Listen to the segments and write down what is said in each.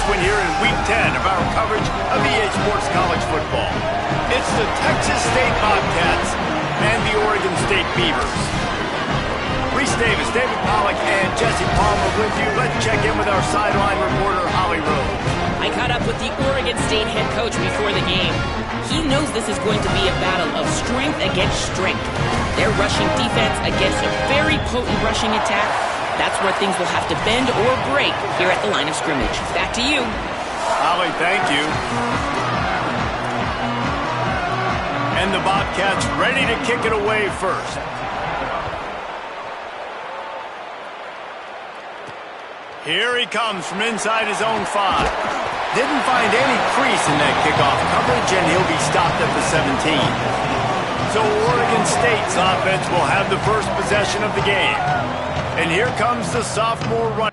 win here in Week 10 of our coverage of EA Sports College football. It's the Texas State Bobcats and the Oregon State Beavers. Reese Davis, David Pollack, and Jesse Palmer with you. Let's check in with our sideline reporter, Holly Rose. I caught up with the Oregon State head coach before the game. He knows this is going to be a battle of strength against strength. Their rushing defense against a very potent rushing attack. That's where things will have to bend or break here at the line of scrimmage. Back to you. Holly, thank you. And the Bobcats ready to kick it away first. Here he comes from inside his own 5. Didn't find any crease in that kickoff coverage, and he'll be stopped at the 17. So Oregon State's offense will have the first possession of the game. And here comes the sophomore run.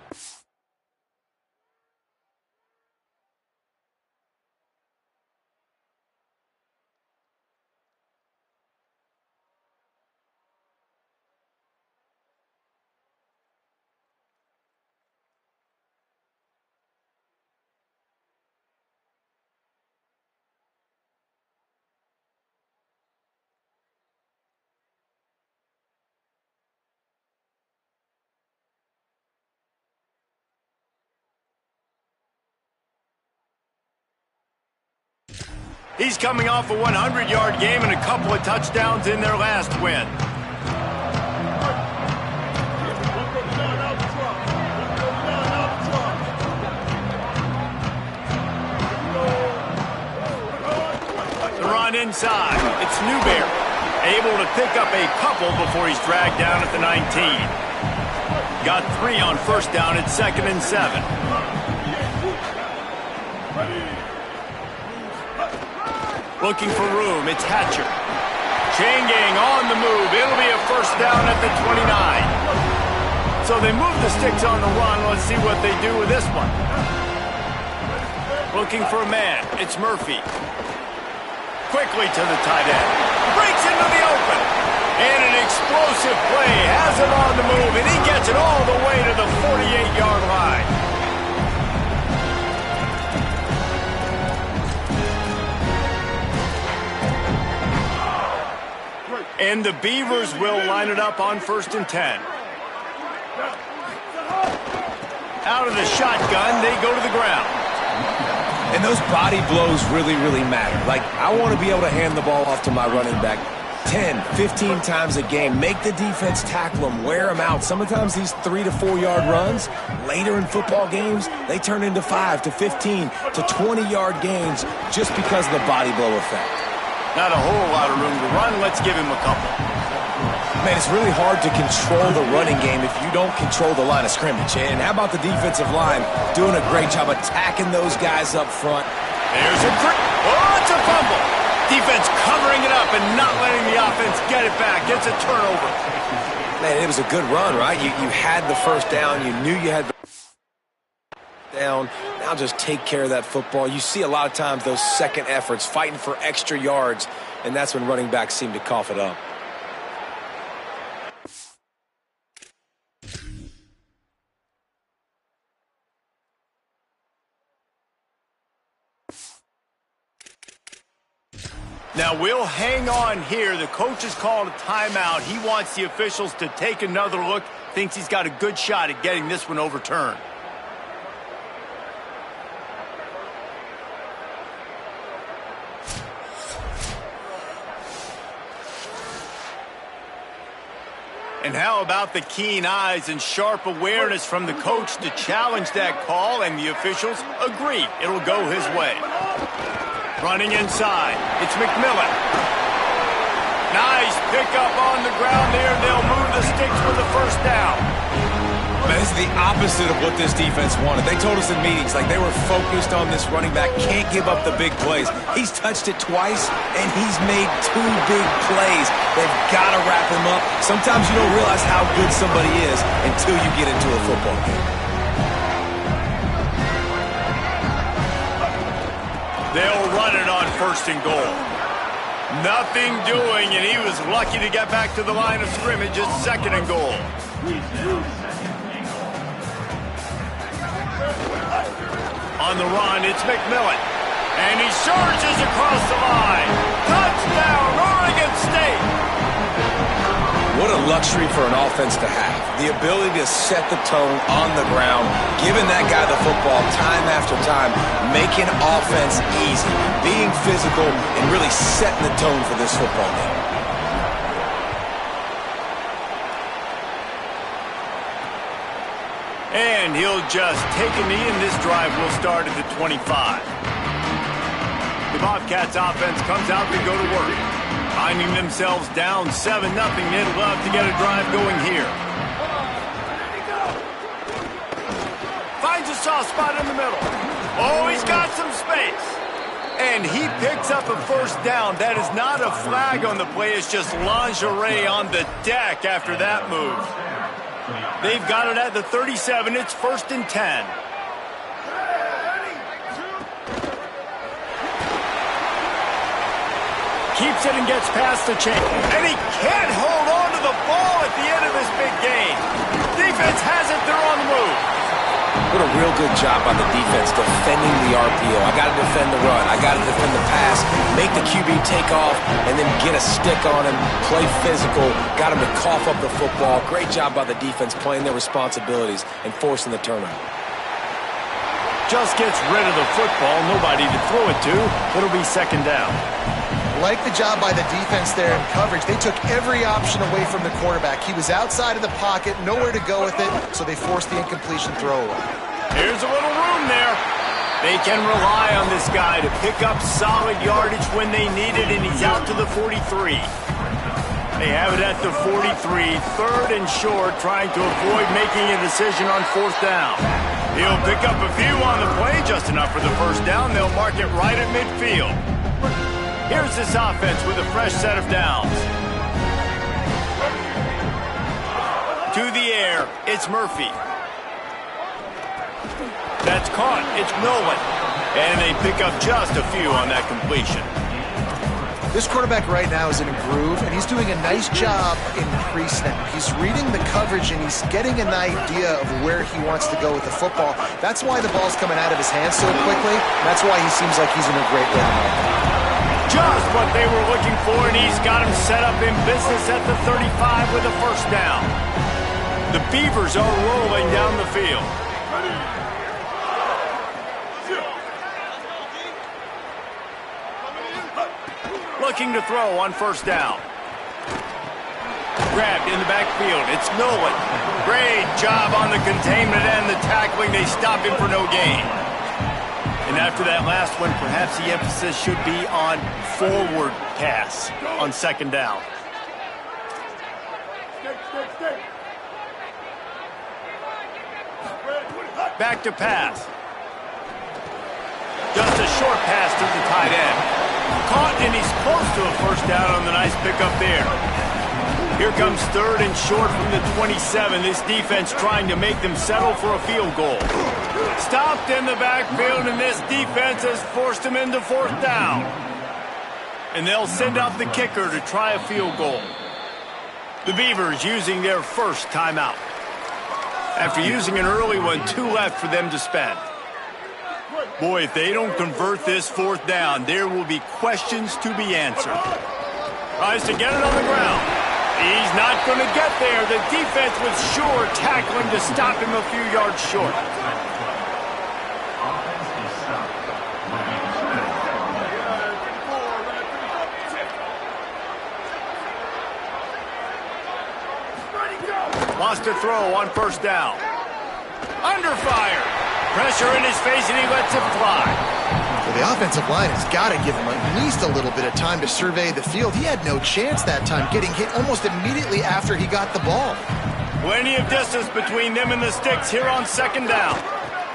He's coming off a 100-yard game and a couple of touchdowns in their last win. The run inside. It's Newberry, able to pick up a couple before he's dragged down at the 19. Got 3 on first down at 2nd and 7. Looking for room, it's Hatcher. Chain gang on the move. It'll be a first down at the 29. So they move the sticks on the run. Let's see what they do with this one. Looking for a man. It's Murphy. Quickly to the tight end. Breaks into the open. And an explosive play. Has him on the move, and he gets it all the way to the 48-yard line. And the Beavers will line it up on 1st and 10. Out of the shotgun, they go to the ground. And those body blows really, really matter. Like, I want to be able to hand the ball off to my running back 10, 15 times a game. Make the defense tackle them, wear them out. Sometimes these 3 to 4 yard runs, later in football games, they turn into 5 to 15 to 20-yard gains just because of the body blow effect. Not a whole lot of room to run. Let's give him a couple. Man, it's really hard to control the running game if you don't control the line of scrimmage. And how about the defensive line doing a great job attacking those guys up front? There's a it's a fumble. Defense covering it up and not letting the offense get it back. It's a turnover. Man, it was a good run, right? You had the first down. You knew you had the down. Now just take care of that football. You see a lot of times those second efforts fighting for extra yards, and that's when running backs seem to cough it up. Now we'll hang on here. The coach has called a timeout. He wants the officials to take another look. Thinks he's got a good shot at getting this one overturned. And how about the keen eyes and sharp awareness from the coach to challenge that call, and the officials agree it'll go his way. Running inside, it's McMillan. Nice pickup on the ground there. They'll move the sticks for the first down. Man, this is the opposite of what this defense wanted. They told us in meetings, like, they were focused on this running back, can't give up the big plays. He's touched it twice, and he's made 2 big plays. They've got to wrap him up. Sometimes you don't realize how good somebody is until you get into a football game. They'll run it on 1st and goal. Nothing doing, and he was lucky to get back to the line of scrimmage at 2nd and goal. On the run, it's McMillan. And he surges across the line. Touchdown, Oregon State! What a luxury for an offense to have. The ability to set the tone on the ground, giving that guy the football time after time, making offense easy, being physical, and really setting the tone for this football game. And he'll just take a knee, and this drive will start at the 25. The Bobcats offense comes out to go to work. Finding themselves down 7-0, they'd love to get a drive going here. Finds a soft spot in the middle. Oh, he's got some space. And he picks up a first down. That is not a flag on the play. It's just lingerie on the deck after that move. They've got it at the 37. It's 1st and 10. Keeps it and gets past the chain. And he can't hold on to the ball at the end of this big game. Defense has it. They're on the move. What a real good job by the defense defending the RPO. I got to defend the run. I got to defend the pass. Make the QB take off and then get a stick on him. Play physical. Got him to cough up the football. Great job by the defense playing their responsibilities and forcing the turnover. Just gets rid of the football. Nobody to throw it to. It'll be 2nd down. Like the job by the defense there in coverage. They took every option away from the quarterback. He was outside of the pocket, nowhere to go with it, so they forced the incompletion throw away. Here's a little room there. They can rely on this guy to pick up solid yardage when they need it, and he's out to the 43. They have it at the 43, 3rd and short, trying to avoid making a decision on 4th down. He'll pick up a few on the play, just enough for the first down. They'll mark it right at midfield. Here's this offense with a fresh set of downs. To the air, it's Murphy. That's caught, it's Millen. And they pick up just a few on that completion. This quarterback right now is in a groove, and he's doing a nice job in pre-snap. He's reading the coverage, and he's getting an idea of where he wants to go with the football. That's why the ball's coming out of his hands so quickly. That's why he seems like he's in a great rhythm. Just what they were looking for, and he's got him set up in business at the 35 with a first down. The Beavers are rolling down the field. Looking to throw on first down. Grabbed in the backfield. It's Nolan. Great job on the containment and the tackling. They stop him for no gain. And after that last one, perhaps the emphasis should be on forward pass on 2nd down. Back to pass. Just a short pass to the tight end. Caught, and he's close to a first down on the nice pickup there. Here comes 3rd and short from the 27. This defense trying to make them settle for a field goal. Stopped in the backfield, and this defense has forced them into 4th down. And they'll send out the kicker to try a field goal. The Beavers using their first timeout. After using an early one, 2 left for them to spend. Boy, if they don't convert this 4th down, there will be questions to be answered. Tries to get it on the ground. He's not going to get there. The defense was sure tackling to stop him a few yards short. Lost a throw on first down. Under fire. Pressure in his face, and he lets it fly. Well, the offensive line has got to give him at least a little bit of time to survey the field. He had no chance that time, getting hit almost immediately after he got the ball. Plenty of distance between them and the sticks here on 2nd down.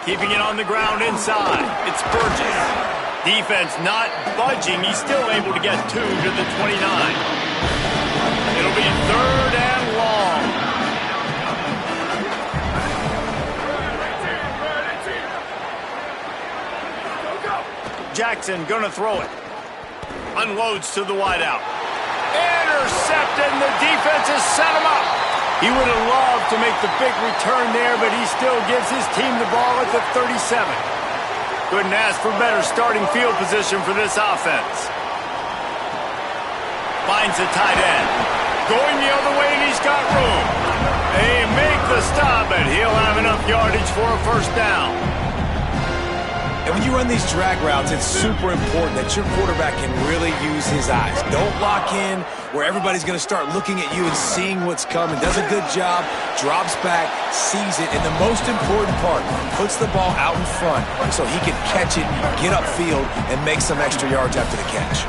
Keeping it on the ground inside. It's Burgess. Defense not budging. He's still able to get 2 to the 29. It'll be 3rd and long. Jackson gonna throw it. Unloads to the wideout. Intercepted, and the defense has set him up. He would have loved to make the big return there, but he still gives his team the ball at the 37. Couldn't ask for better starting field position for this offense. Finds the tight end. Going the other way, and he's got room. They make the stop, and he'll have enough yardage for a first down. And when you run these drag routes, it's super important that your quarterback can really use his eyes. Don't lock in where everybody's going to start looking at you and seeing what's coming. Does a good job, drops back, sees it, and the most important part, puts the ball out in front so he can catch it, get upfield, and make some extra yards after the catch.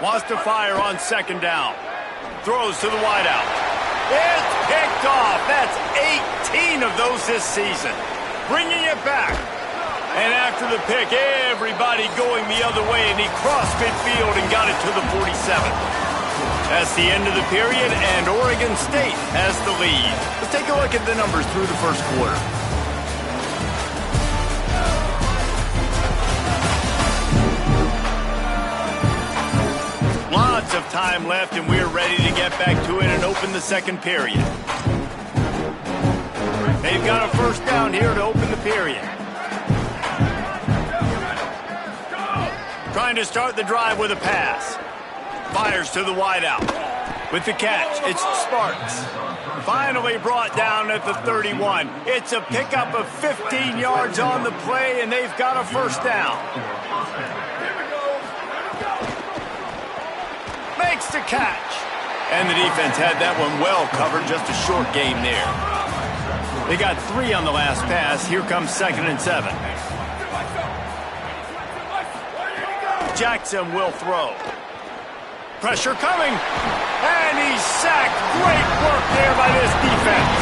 Wants to fire on second down. Throws to the wideout. It's picked off. That's 18 of those this season. Bringing it back. And after the pick, everybody going the other way, and he crossed midfield and got it to the 47. That's the end of the period, and Oregon State has the lead. Let's take a look at the numbers through the first quarter. Lots of time left, and we're ready to get back to it and open the second period. They've got a first down here to open the period. Trying to start the drive with a pass. Fires to the wideout. With the catch, it's Sparks. Finally brought down at the 31. It's a pickup of 15 yards on the play, and they've got a first down. Makes the catch. And the defense had that one well covered, just a short game there. They got 3 on the last pass. Here comes 2nd and 7. Jackson will throw. Pressure coming. And he's sacked. Great work there by this defense.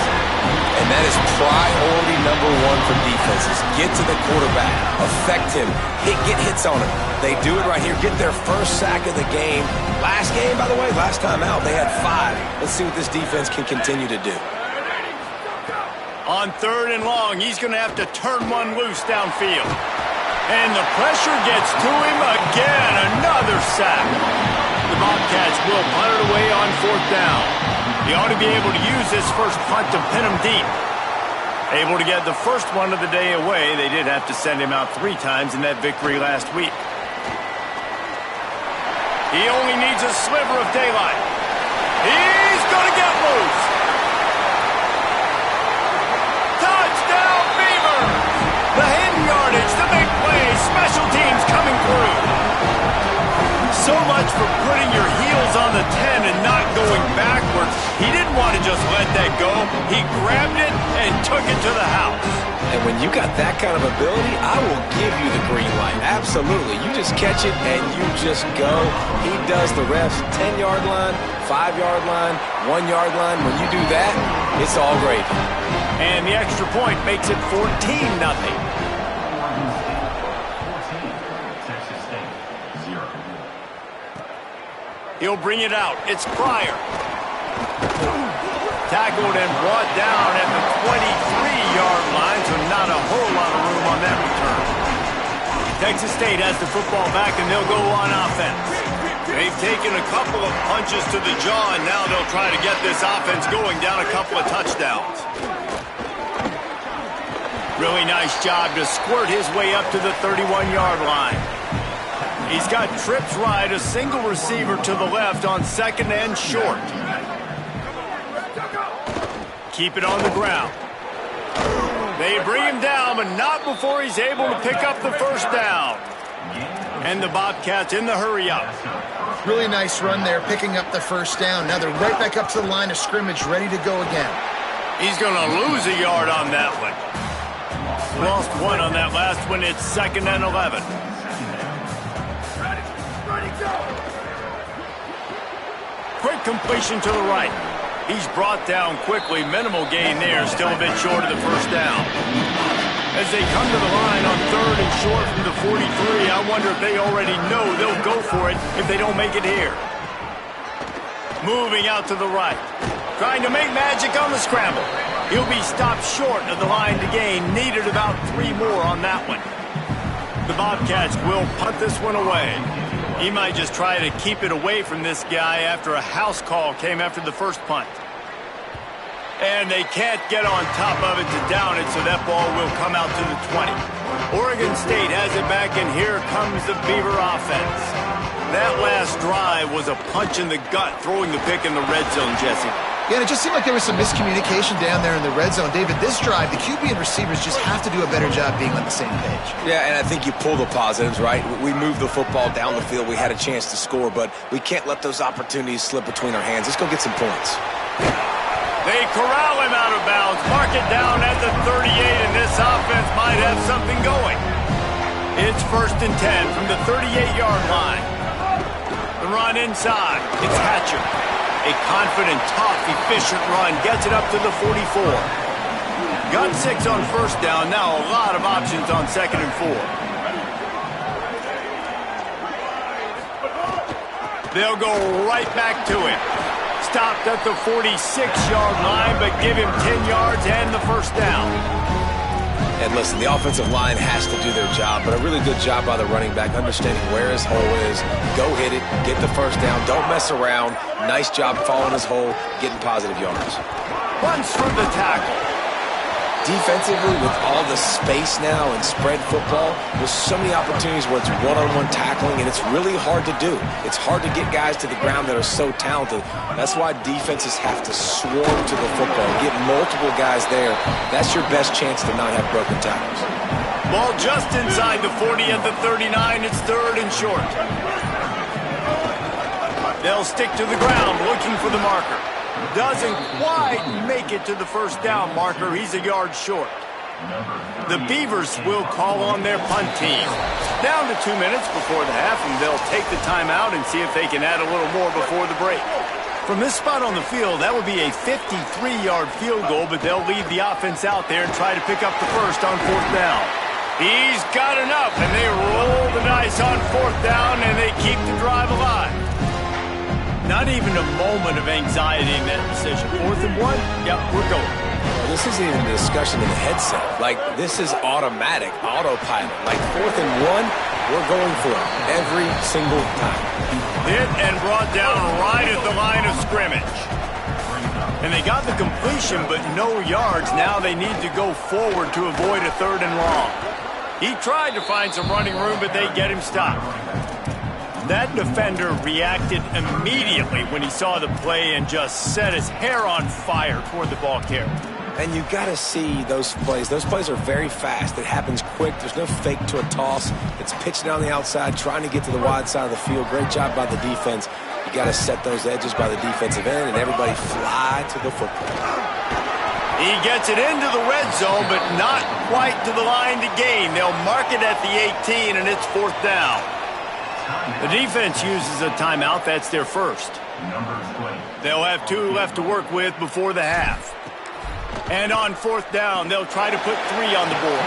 And that is priority number 1 for defenses. Get to the quarterback. Affect him. Get hits on him. They do it right here. Get their first sack of the game. Last game, by the way, last time out, they had 5. Let's see what this defense can continue to do. On 3rd and long, he's going to have to turn one loose downfield. And the pressure gets to him again. Another sack. The Bobcats will punt it away on 4th down. He ought to be able to use this first punt to pin him deep. Able to get the first one of the day away. They did have to send him out 3 times in that victory last week. He only needs a sliver of daylight. He's going to get loose. Touchdown, Beavers! The hidden yardage, the big play, special teams coming through. So much for putting your heels on the 10 and not going backwards. He didn't want to just let that go. He grabbed it and took it to the house. And when you got that kind of ability, I will give you the green light. Absolutely. You just catch it and you just go. He does the rest. 10-yard line, 5-yard line, 1-yard line. When you do that, it's all great. And the extra point makes it 14-0. He'll bring it out. It's Pryor. Tackled and brought down at the 23-yard line, so not a whole lot of room on that return. Texas State has the football back, and they'll go on offense. They've taken a couple of punches to the jaw, and now they'll try to get this offense going down a couple of touchdowns. Really nice job to squirt his way up to the 31-yard line. He's got trips right, a single receiver to the left on 2nd and short. Keep it on the ground. They bring him down, but not before he's able to pick up the first down. And the Bobcats in the hurry-up. Really nice run there, picking up the first down. Now they're right back up to the line of scrimmage, ready to go again. He's going to lose a yard on that one. Lost 1 on that last one. It's 2nd and 11. Quick completion to the right. He's brought down quickly. Minimal gain there. Still a bit short of the first down. As they come to the line on 3rd and short from the 43, I wonder if they already know they'll go for it if they don't make it here. Moving out to the right. Trying to make magic on the scramble. He'll be stopped short of the line to gain. Needed about 3 more on that one. The Bobcats will punt this one away. He might just try to keep it away from this guy after a house call came after the first punt. And they can't get on top of it to down it, so that ball will come out to the 20. Oregon State has it back, and here comes the Beaver offense. That last drive was a punch in the gut, throwing the pick in the red zone, Jesse. Yeah, and it just seemed like there was some miscommunication down there in the red zone. David, this drive, the QB and receivers just have to do a better job being on the same page. Yeah, and I think you pull the positives, right? We moved the football down the field. We had a chance to score, but we can't let those opportunities slip between our hands. Let's go get some points. They corral him out of bounds, mark it down at the 38, and this offense might have something going. It's 1st and 10 from the 38-yard line. The run inside. It's Hatcher. A confident, tough, efficient run gets it up to the 44. Got 6 on 1st down. Now a lot of options on 2nd and 4. They'll go right back to him. Stopped at the 46-yard line, but give him 10 yards and the 1st down. And listen, the offensive line has to do their job, but a really good job by the running back, understanding where his hole is. Go hit it, get the 1st down, don't mess around. Nice job following his hole, getting positive yards. Bunts from the tackle. Defensively, with all the space now and spread football, there's so many opportunities where it's one-on-one tackling, and it's really hard to do. It's hard to get guys to the ground that are so talented. That's why defenses have to swarm to the football, get multiple guys there. That's your best chance to not have broken tackles. Ball just inside the 40 at the 39. It's 3rd and short. They'll stick to the ground looking for the marker. Doesn't quite make it to the 1st down marker. He's a yard short. The Beavers will call on their punt team. Down to 2 minutes before the half, and they'll take the timeout and see if they can add a little more before the break. From this spot on the field, that would be a 53-yard field goal, but they'll leave the offense out there and try to pick up the 1st on 4th down. He's got enough, and they roll the dice on 4th down, and they keep the drive alive. Not even a moment of anxiety in that decision. 4th and 1? Yep, we're going. Well, this isn't even a discussion in the headset. Like, this is automatic, autopilot. Like, 4th and 1, we're going for it every single time. Hit and brought down right at the line of scrimmage. And they got the completion, but no yards. Now they need to go forward to avoid a 3rd and long. He tried to find some running room, but they get him stopped. That defender reacted immediately when he saw the play and just set his hair on fire toward the ball carrier. And you got to see those plays. Those plays are very fast. It happens quick. There's no fake to a toss. It's pitched down the outside, trying to get to the wide side of the field. Great job by the defense. You got to set those edges by the defensive end, and everybody fly to the football. He gets it into the red zone, but not quite to the line to gain. They'll mark it at the 18, and it's 4th down. The defense uses a timeout. That's their 1st. They'll have 2 left to work with before the half. And on 4th down, they'll try to put 3 on the board.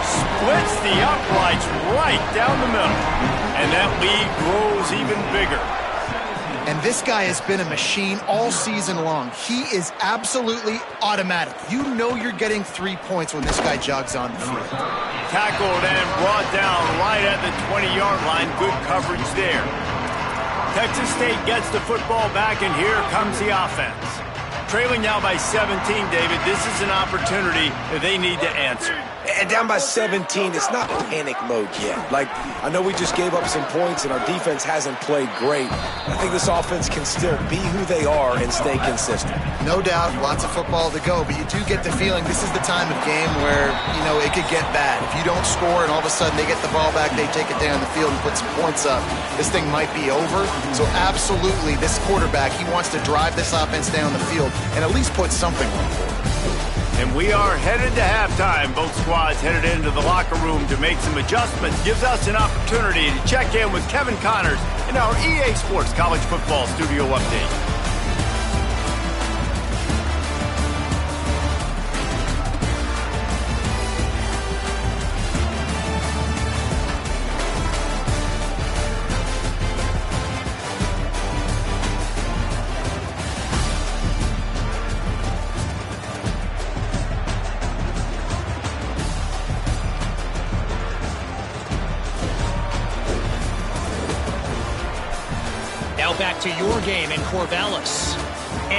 Splits the uprights right down the middle. And that lead grows even bigger. And this guy has been a machine all season long. He is absolutely automatic. You know you're getting 3 points when this guy jogs on the field. Tackled and brought down right at the 20-yard line. Good coverage there. Texas State gets the football back, and here comes the offense. Trailing now by 17, David. This is an opportunity that they need to answer. And down by 17, it's not panic mode yet. Like, I know we just gave up some points and our defense hasn't played great. I think this offense can still be who they are and stay consistent. No doubt, lots of football to go, but you do get the feeling this is the time of game where, you know, it could get bad. If you don't score and all of a sudden they get the ball back, they take it down the field and put some points up, this thing might be over. So absolutely, this quarterback, he wants to drive this offense down the field and at least put something on the board. And we are headed to halftime. Both squads headed into the locker room to make some adjustments. Gives us an opportunity to check in with Kevin Connors in our EA Sports College Football Studio Update. Now back to your game in Corvallis.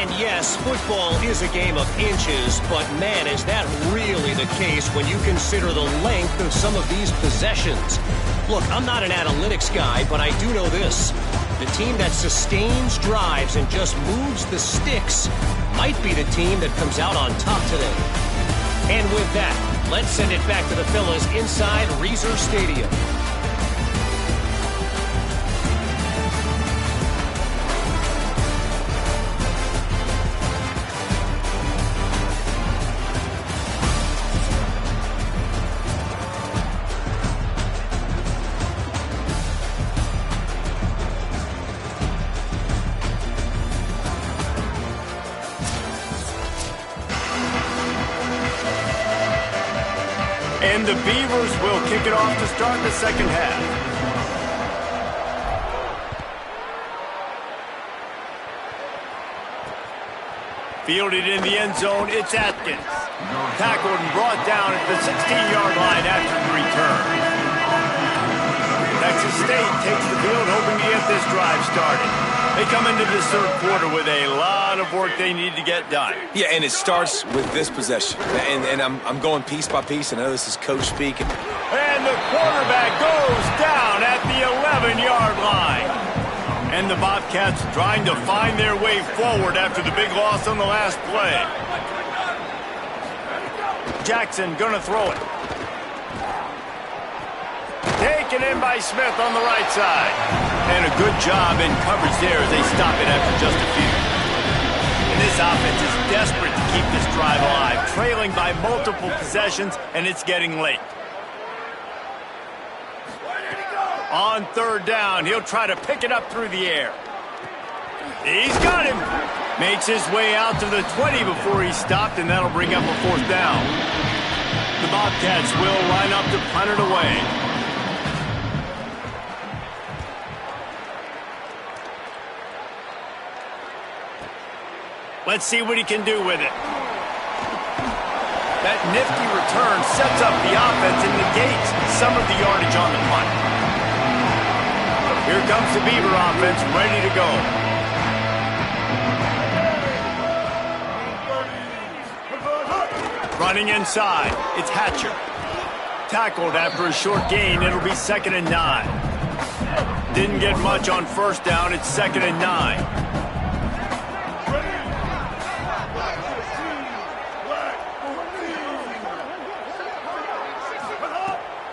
And yes, football is a game of inches, but man, is that really the case when you consider the length of some of these possessions. Look, I'm not an analytics guy, but I do know this. The team that sustains drives and just moves the sticks might be the team that comes out on top today. And with that, let's send it back to the fellas inside Reser Stadium. And the Beavers will kick it off to start the second half. Fielded in the end zone, it's Atkins. Tackled and brought down at the 16-yard line after the return. Texas State takes the field, hoping to get this drive started. They come into this third quarter with a lot of work they need to get done. Yeah, and it starts with this possession. And I'm going piece by piece. I know this is coach speaking. And the quarterback goes down at the 11-yard line. And the Bobcats trying to find their way forward after the big loss on the last play. Jackson gonna throw it. Taken in by Smith on the right side. And a good job in coverage there as they stop it after just a few. And this offense is desperate to keep this drive alive, trailing by multiple possessions, and it's getting late. On third down, he'll try to pick it up through the air. He's got him. Makes his way out to the 20 before he's stopped, and that'll bring up a fourth down. The Bobcats will line up to punt it away. Let's see what he can do with it. That nifty return sets up the offense and negates some of the yardage on the punt. Here comes the Beaver offense, ready to go. Running inside, it's Hatcher. Tackled after a short gain, it'll be 2nd and 9. Didn't get much on first down, it's 2nd and 9.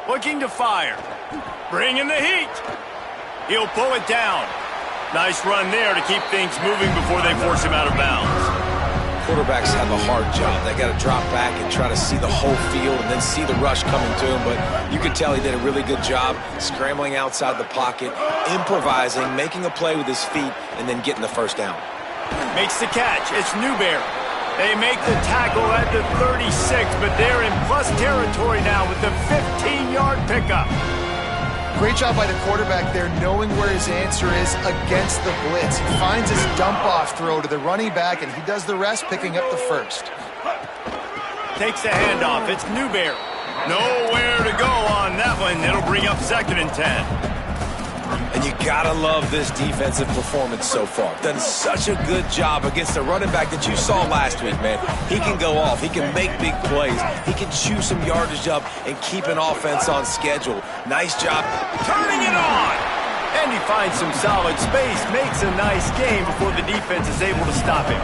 Looking to fire. Bringing the heat. He'll pull it down. Nice run there to keep things moving before they force him out of bounds. Quarterbacks have a hard job. They got to drop back and try to see the whole field and then see the rush coming to him. But you could tell he did a really good job scrambling outside the pocket, improvising, making a play with his feet, and then getting the first down. Makes the catch. It's Newberry. They make the tackle at the 36, but they're in plus territory now with the 15-yard pickup. Great job by the quarterback there, knowing where his answer is against the blitz. He finds his dump-off throw to the running back, and he does the rest, picking up the first. Takes the handoff. It's Newberry. Nowhere to go on that one. It'll bring up 2nd and 10. And you gotta love this defensive performance so far. Done such a good job against the running back that you saw last week, man. He can go off. He can make big plays. He can chew some yardage up and keep an offense on schedule. Nice job turning it on. And he finds some solid space, makes a nice game before the defense is able to stop him.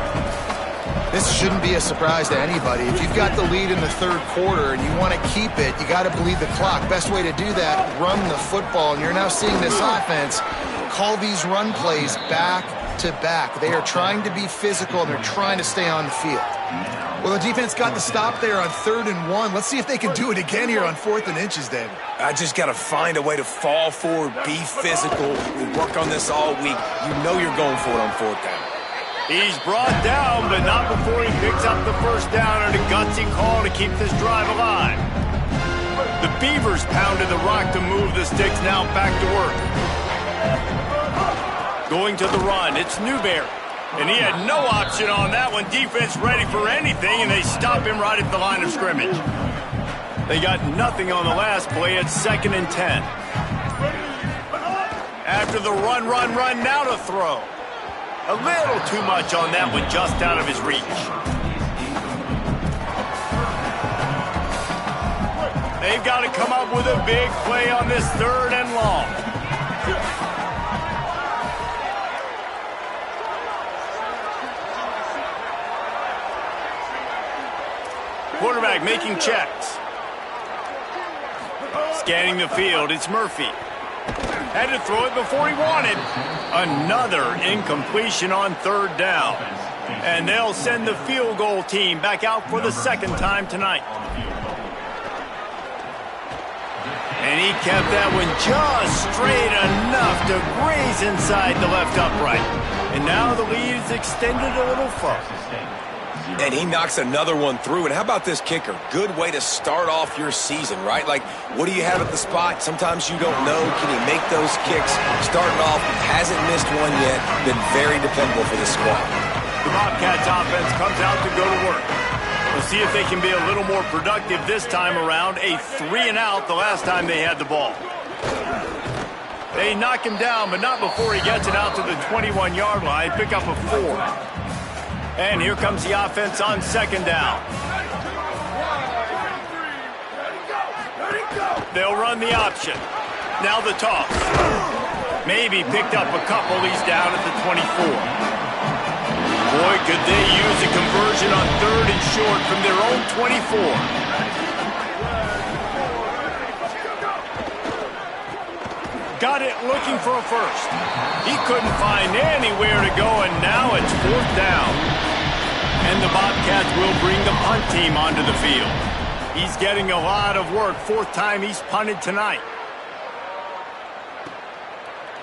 This shouldn't be a surprise to anybody. If you've got the lead in the third quarter and you want to keep it, you got to bleed the clock. Best way to do that, run the football. And you're now seeing this offense call these run plays back to back. They are trying to be physical, and they're trying to stay on the field. Well, the defense got the stop there on 3rd and 1. Let's see if they can do it again here on 4th and inches, David. I just got to find a way to fall forward, be physical. We work on this all week. You know you're going for it on 4th down. He's brought down, but not before he picks up the first down and a gutsy call to keep this drive alive. The Beavers pounded the rock to move the sticks, now back to work. Going to the run, it's Newberry. And he had no option on that one. Defense ready for anything, and they stop him right at the line of scrimmage. They got nothing on the last play. It's 2nd and 10. After the run, now to throw. A little too much on that one, just out of his reach. They've got to come up with a big play on this 3rd and long. Quarterback making checks. Scanning the field, it's Murphy. Had to throw it before he wanted. Another incompletion on 3rd down. And they'll send the field goal team back out for the 2nd time tonight. And he kept that one just straight enough to graze inside the left upright. And now the lead is extended a little further. And he knocks another one through. And how about this kicker? Good way to start off your season, right? Like, what do you have at the spot? Sometimes you don't know. Can he make those kicks? Starting off, hasn't missed one yet. Been very dependable for this squad. The Bobcats offense comes out to go to work. We'll see if they can be a little more productive this time around. A 3-and-out the last time they had the ball. They knock him down, but not before he gets it out to the 21-yard line. Pick up a 4. And here comes the offense on 2nd down. They'll run the option. Now the toss. Maybe picked up a couple. He's down at the 24. Boy, could they use a conversion on 3rd and short from their own 24. Got it looking for a first. He couldn't find anywhere to go, and now it's 4th down. And the Bobcats will bring the punt team onto the field. He's getting a lot of work. 4th time he's punted tonight.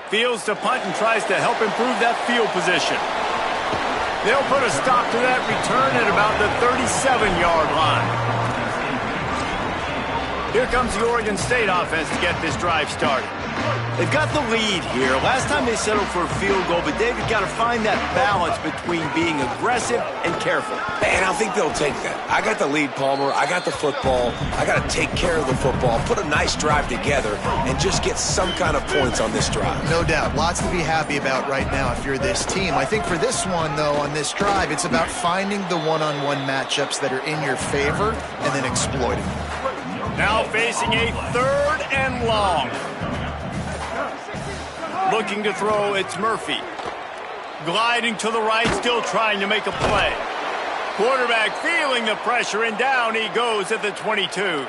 Fields to punt and tries to help improve that field position. They'll put a stop to that return at about the 37-yard line. Here comes the Oregon State offense to get this drive started. They've got the lead here. Last time they settled for a field goal, but David got to find that balance between being aggressive and careful. And I think they'll take that. I got the lead, Palmer. I got the football. I got to take care of the football, put a nice drive together, and just get some kind of points on this drive. No doubt. Lots to be happy about right now if you're this team. I think for this one, though, on this drive, it's about finding the one-on-one matchups that are in your favor and then exploiting them. Now facing a 3rd and long. Looking to throw, it's Murphy. Gliding to the right, still trying to make a play. Quarterback feeling the pressure, and down he goes at the 22.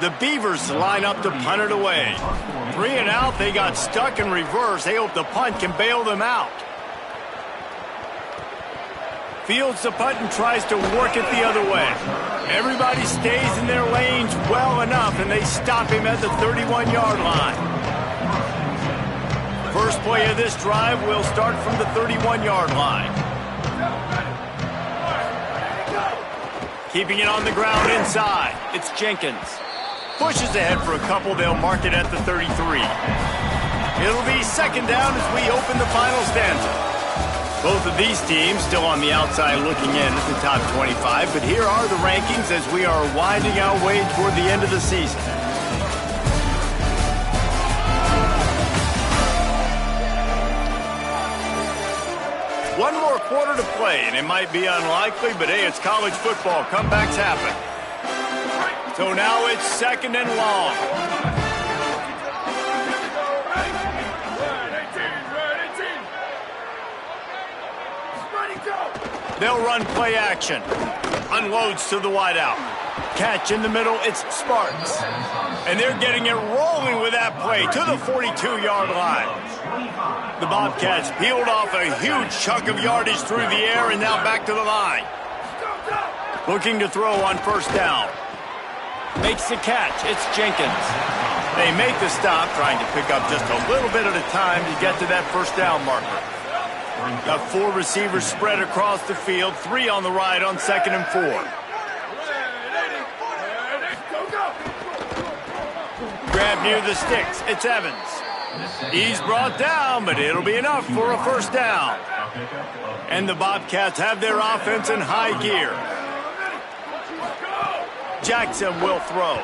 The Beavers line up to punt it away. 3-and-out, they got stuck in reverse. They hope the punt can bail them out. Fields the punt and tries to work it the other way. Everybody stays in their lanes well enough, and they stop him at the 31-yard line. First play of this drive will start from the 31-yard line. Keeping it on the ground inside, it's Jenkins. Pushes ahead for a couple, they'll mark it at the 33. It'll be 2nd down as we open the final stanza. Both of these teams still on the outside looking in at the top 25, but here are the rankings as we are winding our way toward the end of the season. One more quarter to play, and it might be unlikely, but hey, it's college football. Comebacks happen. So now it's 2nd and long. They'll run play action. Unloads to the wideout. Catch in the middle, it's Sparks. And they're getting it rolling with that play to the 42-yard line. The Bobcats peeled off a huge chunk of yardage through the air and now back to the line. Looking to throw on 1st down. Makes the catch, it's Jenkins. They make the stop, trying to pick up just a little bit at a time to get to that 1st down marker. Got 4 receivers spread across the field, 3 on the right on 2nd and 4. Grab near the sticks, it's Evans. He's brought down, but it'll be enough for a 1st down. And the Bobcats have their offense in high gear. Jackson will throw.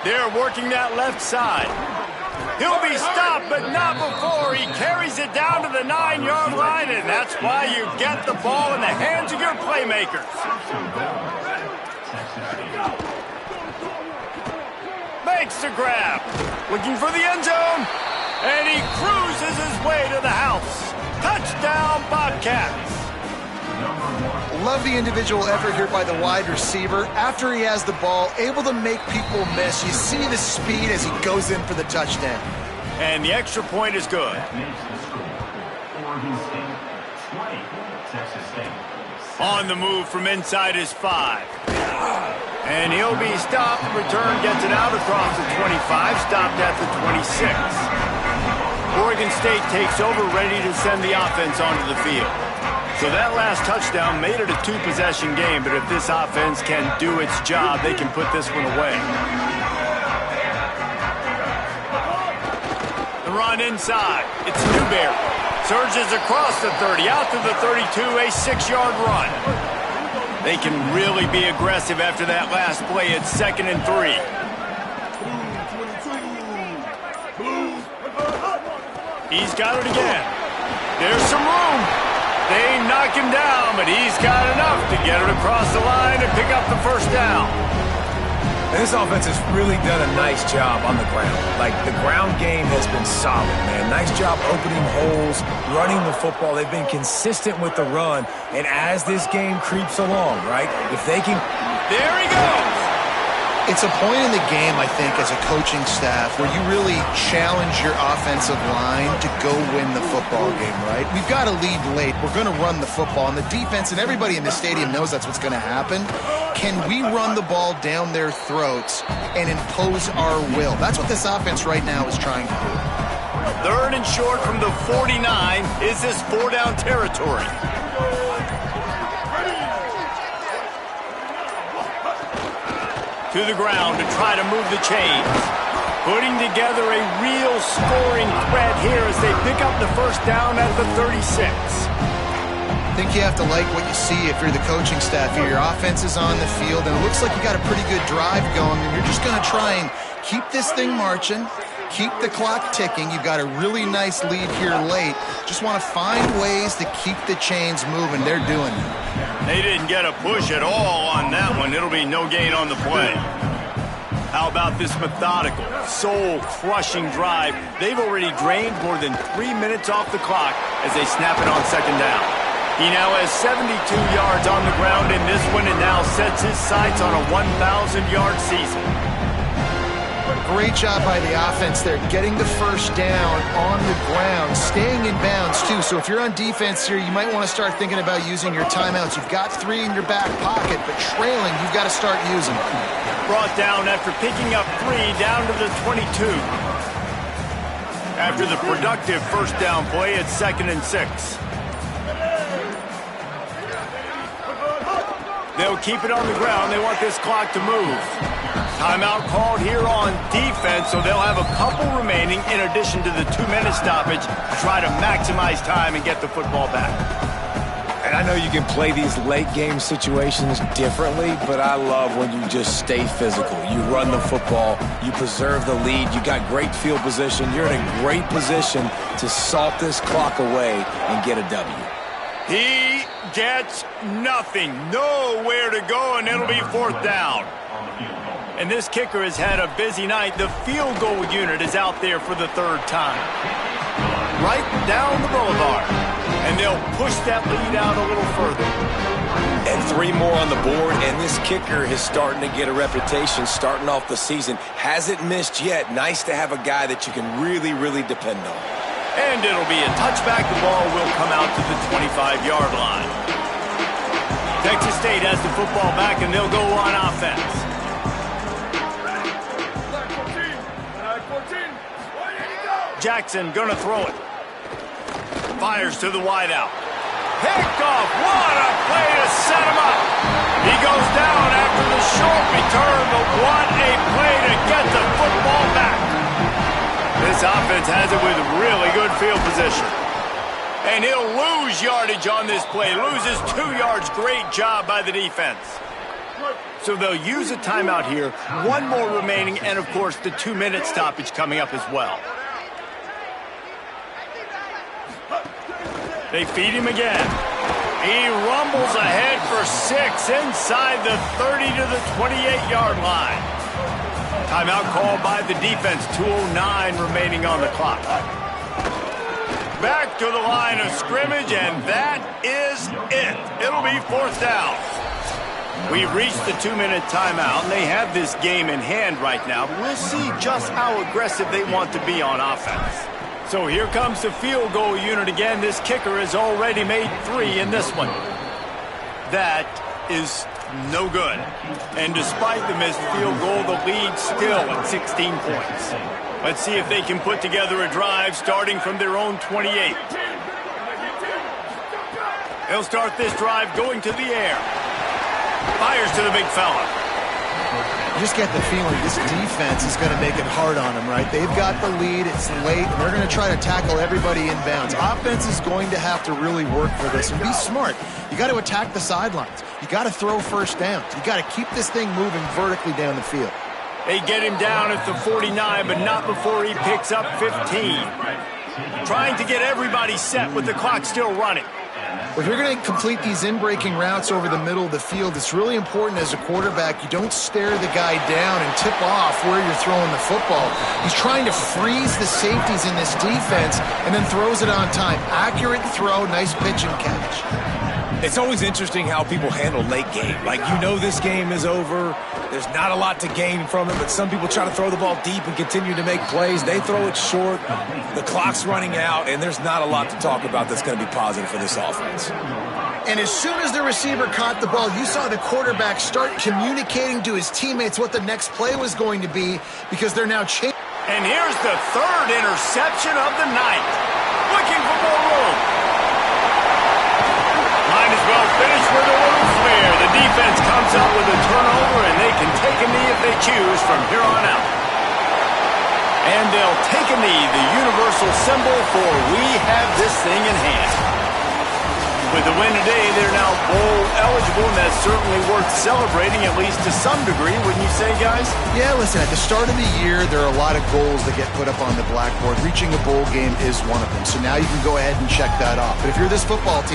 They're working that left side. He'll be stopped, but not before he carries it down to the 9-yard line, and that's why you get the ball in the hands of your playmakers. Makes the grab, looking for the end zone, and he cruises his way to the house. Touchdown, Bobcats. Love the individual effort here by the wide receiver. After he has the ball, able to make people miss. You see the speed as he goes in for the touchdown. And the extra point is good. On the move from inside his 5. And he'll be stopped. Return gets it out across the 25, stopped at the 26. Oregon State takes over, ready to send the offense onto the field. So that last touchdown made it a 2-possession game, but if this offense can do its job, they can put this one away. The run inside. It's Newberry. Surges across the 30, out to the 32, a 6-yard run. They can really be aggressive after that last play. It's 2nd and 3. He's got it again. There's some room. They knock him down, but he's got enough to get it across the line and pick up the first down. And this offense has really done a nice job on the ground. Like, the ground game has been solid, man. Nice job opening holes, running the football. They've been consistent with the run. And as this game creeps along, right, if they can... There he goes! It's a point in the game, I think, as a coaching staff where you really challenge your offensive line to go win the football game, right? We've got to lead late. We're going to run the football. And the defense and everybody in the stadium knows that's what's going to happen. Can we run the ball down their throats and impose our will? That's what this offense right now is trying to do. 3rd and short from the 49. Is this 4-down territory? To the ground to try to move the chains. Putting together a real scoring threat here as they pick up the first down at the 36. I think you have to like what you see if you're the coaching staff here. Your offense is on the field, and it looks like you got a pretty good drive going, and you're just going to try and keep this thing marching, keep the clock ticking. You've got a really nice lead here late. Just want to find ways to keep the chains moving. They're doing it. They didn't get a push at all on that one. It'll be no gain on the play. How about this methodical, soul-crushing drive? They've already drained more than 3 minutes off the clock as they snap it on 2nd down. He now has 72 yards on the ground in this one and now sets his sights on a 1,000-yard season. Great job by the offense there, getting the first down on the ground, staying in bounds too. So if you're on defense here, you might want to start thinking about using your timeouts. You've got 3 in your back pocket, but trailing, you've got to start using them. Brought down after picking up 3 down to the 22. After the productive first down play, it's 2nd and 6. They'll keep it on the ground. They want this clock to move. Timeout called here on defense, so they'll have a couple remaining in addition to the 2-minute stoppage to try to maximize time and get the football back. And I know you can play these late game situations differently, but I love when you just stay physical. You run the football, you preserve the lead, you got great field position, you're in a great position to salt this clock away and get a W. He gets nothing, nowhere to go, and it'll be 4th down. And this kicker has had a busy night. The field goal unit is out there for the 3rd time. Right down the boulevard. And they'll push that lead out a little further. And 3 more on the board, and this kicker is starting to get a reputation starting off the season. Hasn't missed yet. Nice to have a guy that you can really, really depend on. And it'll be a touchback. The ball will come out to the 25-yard line. Texas State has the football back, and they'll go on offense. Jackson gonna throw it. Fires to the wideout. Picked off. What a play to set him up. He goes down after the short return, but what a play to get the football back. This offense has it with really good field position. And he'll lose yardage on this play. Loses 2 yards. Great job by the defense. So they'll use a timeout here. 1 more remaining, and of course the 2-minute stoppage coming up as well. They feed him again. He rumbles ahead for 6 inside the 30 to the 28-yard line. Timeout called by the defense. 2:09 remaining on the clock. Back to the line of scrimmage, and that is it. It'll be 4th down. We've reached the 2-minute timeout, and they have this game in hand right now. We'll see just how aggressive they want to be on offense. So here comes the field goal unit again. This kicker has already made 3 in this one. That is no good. And despite the missed field goal, the lead still at 16 points. Let's see if they can put together a drive starting from their own 28. They'll start this drive going to the air. Fires to the big fella. You just get the feeling this defense is going to make it hard on them, right? They've got the lead. It's late, and they're going to try to tackle everybody inbounds. Offense is going to have to really work for this and be smart. You got to attack the sidelines. You got to throw first downs. You got to keep this thing moving vertically down the field. They get him down at the 49, but not before he picks up 15. Trying to get everybody set with the clock still running. If you're going to complete these in-breaking routes over the middle of the field, it's really important as a quarterback you don't stare the guy down and tip off where you're throwing the football. He's trying to freeze the safeties in this defense and then throws it on time. Accurate throw, nice pitch and catch. It's always interesting how people handle late game. Like, you know this game is over. There's not a lot to gain from it, but some people try to throw the ball deep and continue to make plays. They throw it short. The clock's running out, and there's not a lot to talk about that's going to be positive for this offense. And as soon as the receiver caught the ball, you saw the quarterback start communicating to his teammates what the next play was going to be because they're now changing. And here's the 3rd interception of the night. Looking for more room. Might as well finish with a little flair. The defense comes up with a turnover, and they can take a knee if they choose from here on out. And they'll take a knee, the universal symbol for we have this thing in hand. With the win today, they're now bowl eligible, and that's certainly worth celebrating, at least to some degree, wouldn't you say, guys? Yeah, listen, at the start of the year, there are a lot of goals that get put up on the blackboard. Reaching a bowl game is one of them. So now you can go ahead and check that off. But if you're this football team,